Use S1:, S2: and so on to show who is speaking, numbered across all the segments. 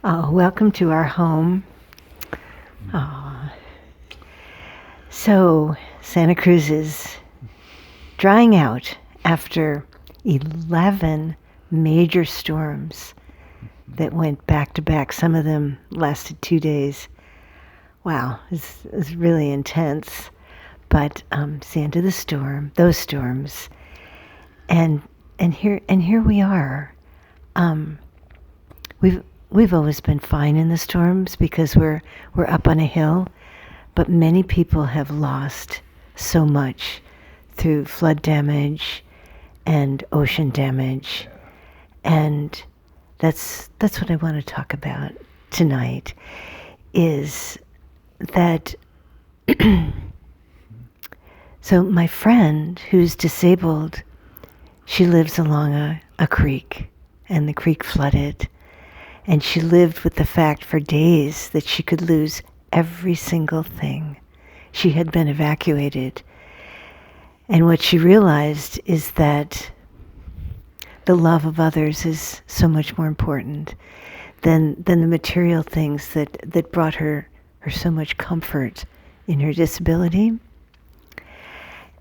S1: Welcome to our home. Uh, so, Santa Cruz is drying out after 11 major storms that went back to back. Some of them lasted 2 days. Wow, it's really intense. But it's the end of the storm, those storms, and here we are. Um, we've always been fine in the storms because we're up on a hill, but many people have lost so much through flood damage and ocean damage, and that's what I want to talk about tonight. Is that so? My friend who's disabled, she lives along a creek, and the creek flooded. And she lived with the fact for days that she could lose every single thing. She had been evacuated. And what she realized is that the love of others is so much more important than the material things that brought her so much comfort in her disability.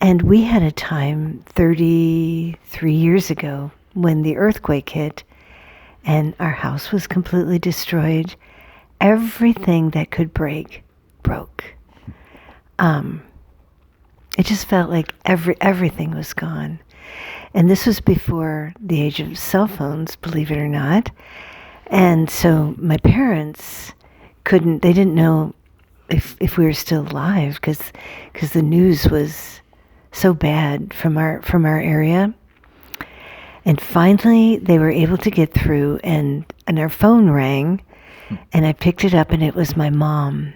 S1: And we had a time 33 years ago when the earthquake hit, and our house was completely destroyed. Everything that could break, broke. It just felt like everything was gone. And this was before the age of cell phones, believe it or not. And so my parents they didn't know if we were still alive because the news was so bad from our area. And finally, they were able to get through, and our phone rang, and I picked it up, and it was my mom.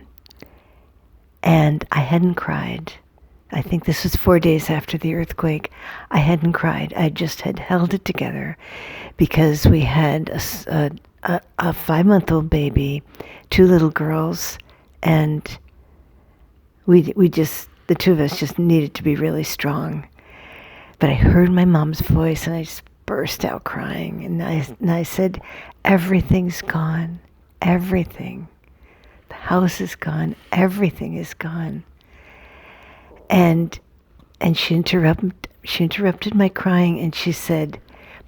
S1: And I hadn't cried. I think this was 4 days after the earthquake. I hadn't cried. I just had held it together because we had a 5-month-old baby, 2 little girls, and we just, the two of us just needed to be really strong. But I heard my mom's voice, and I just burst out crying, and I said, everything's gone, everything. The house is gone, everything is gone. And she interrupted my crying, and she said,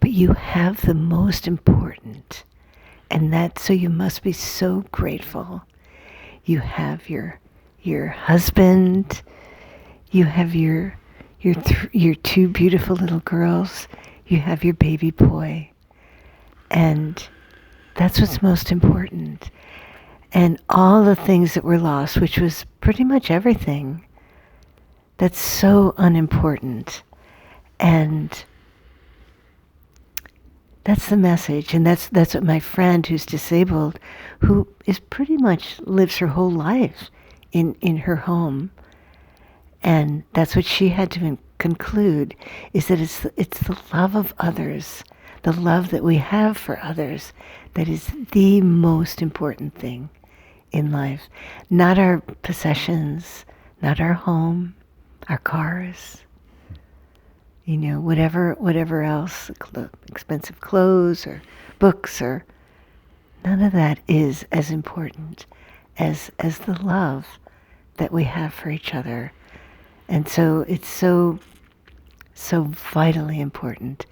S1: but you have the most important, and so you must be so grateful. You have your husband, you have your 2 beautiful little girls, you have your baby boy, and that's what's most important. And all the things that were lost, which was pretty much everything, that's so unimportant. And that's the message, and that's what my friend who's disabled, who is pretty much lives her whole life in her home, and that's what she had to conclude, is that it's the love of others, the love that we have for others, that is the most important thing in life. Not our possessions, not our home, our cars, whatever else, expensive clothes or books, or none of that is as important as the love that we have for each other. And so it's so vitally important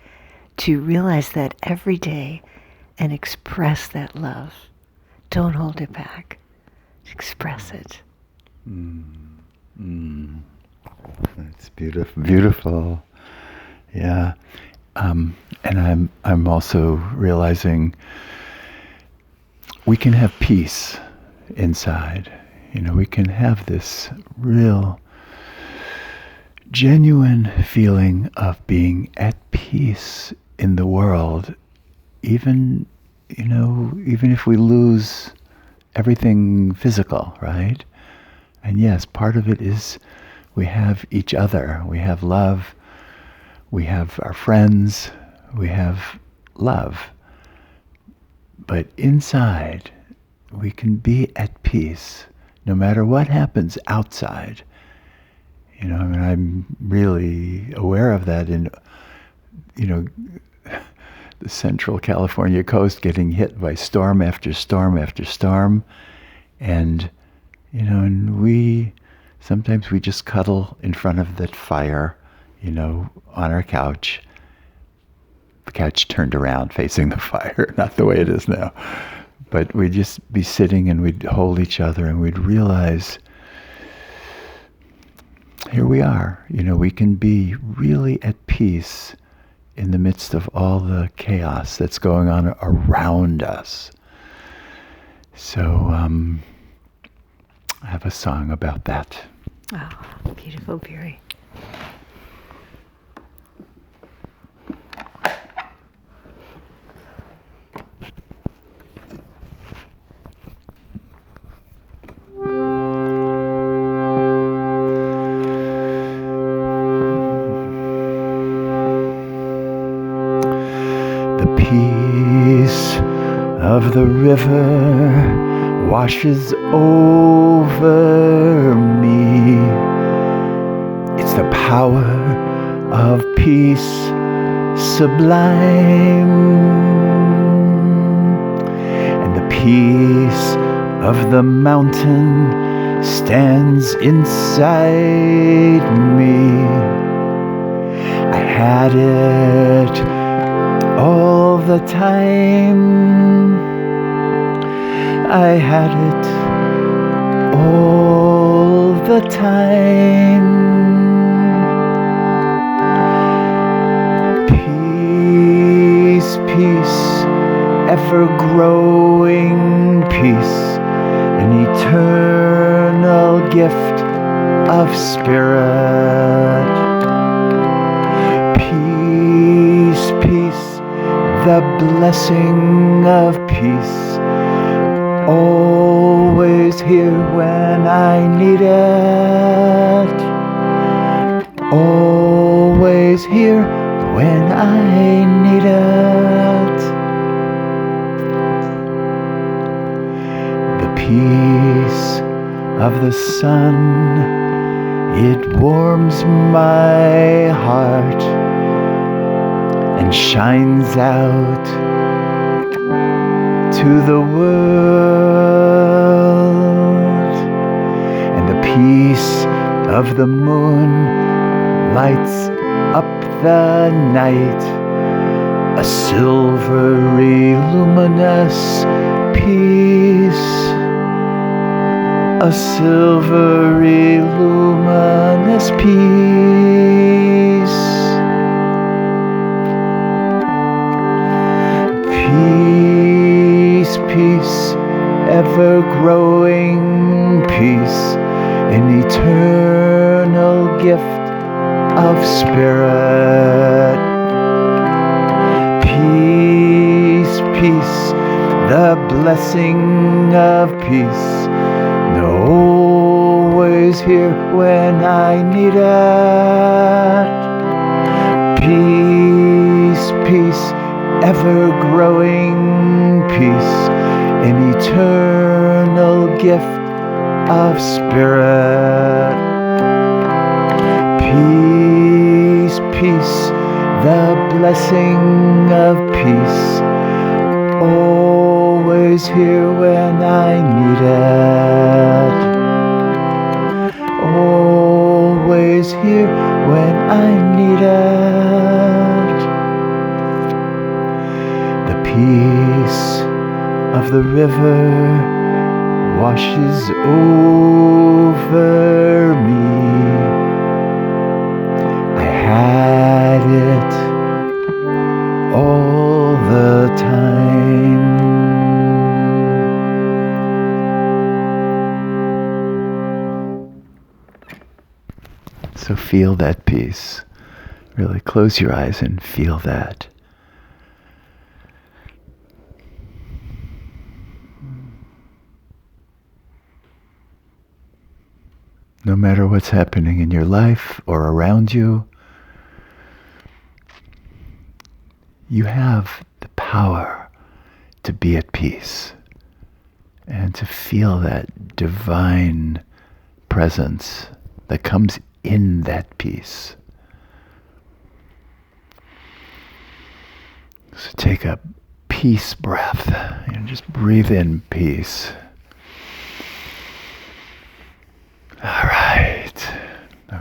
S1: to realize that every day and express that love. Don't hold it back. Express it.
S2: That's beautiful. Beautiful. Yeah. And I'm also realizing we can have peace inside. We can have this real genuine feeling of being at peace in the world, even if we lose everything physical, right? And yes, part of it is we have each other, we have love, we have our friends, we have love. But inside, we can be at peace no matter what happens outside. I'm really aware of that in, the central California coast, getting hit by storm after storm after storm. And, and sometimes we just cuddle in front of that fire, on our couch. The couch turned around facing the fire, not the way it is now. But we'd just be sitting and we'd hold each other and we'd realize, here we are. We can be really at peace in the midst of all the chaos that's going on around us. So I have a song about that.
S1: Oh, beautiful, Beery.
S2: Peace of the river washes over me. It's the power of peace sublime, and the peace of the mountain stands inside me. I had it all the time. I had it all the time. Peace, peace, ever-growing peace, an eternal gift of spirit. Peace, peace, the blessing of peace, always here when I need it, always here when I need it. The peace of the sun, it warms my heart and shines out to the world. And the peace of the moon lights up the night, a silvery luminous peace, a silvery luminous peace. Peace, peace, ever-growing peace, an eternal gift of spirit. Peace, peace, the blessing of peace, always here when I need it. Peace, peace, ever-growing peace, an eternal gift of spirit. Peace, peace, the blessing of peace, always here when I need it, always here when I need it. The peace of the river washes over me. I had it all the time. So feel that peace. Really close your eyes and feel that. No matter what's happening in your life or around you, you have the power to be at peace and to feel that divine presence that comes in that peace. So take a peace breath. Just breathe in peace. All right.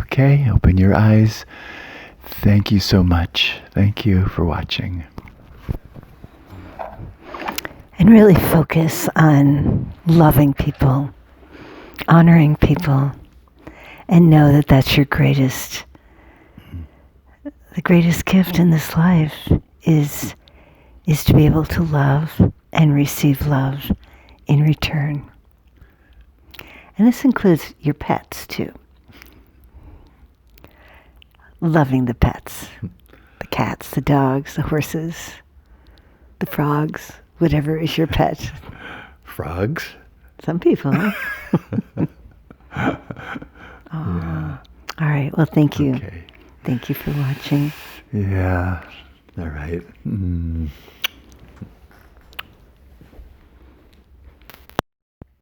S2: Okay, open your eyes. Thank you so much. Thank you for watching.
S1: And really focus on loving people, honoring people, and know that that's your greatest, the greatest gift in this life is to be able to love and receive love in return. And this includes your pets too. Loving the pets, the cats, the dogs, the horses, the frogs, whatever is your pet.
S2: Frogs?
S1: Some people.
S2: Yeah.
S1: All right. Well, thank you.
S2: Okay.
S1: Thank you for watching.
S2: Yeah. All right.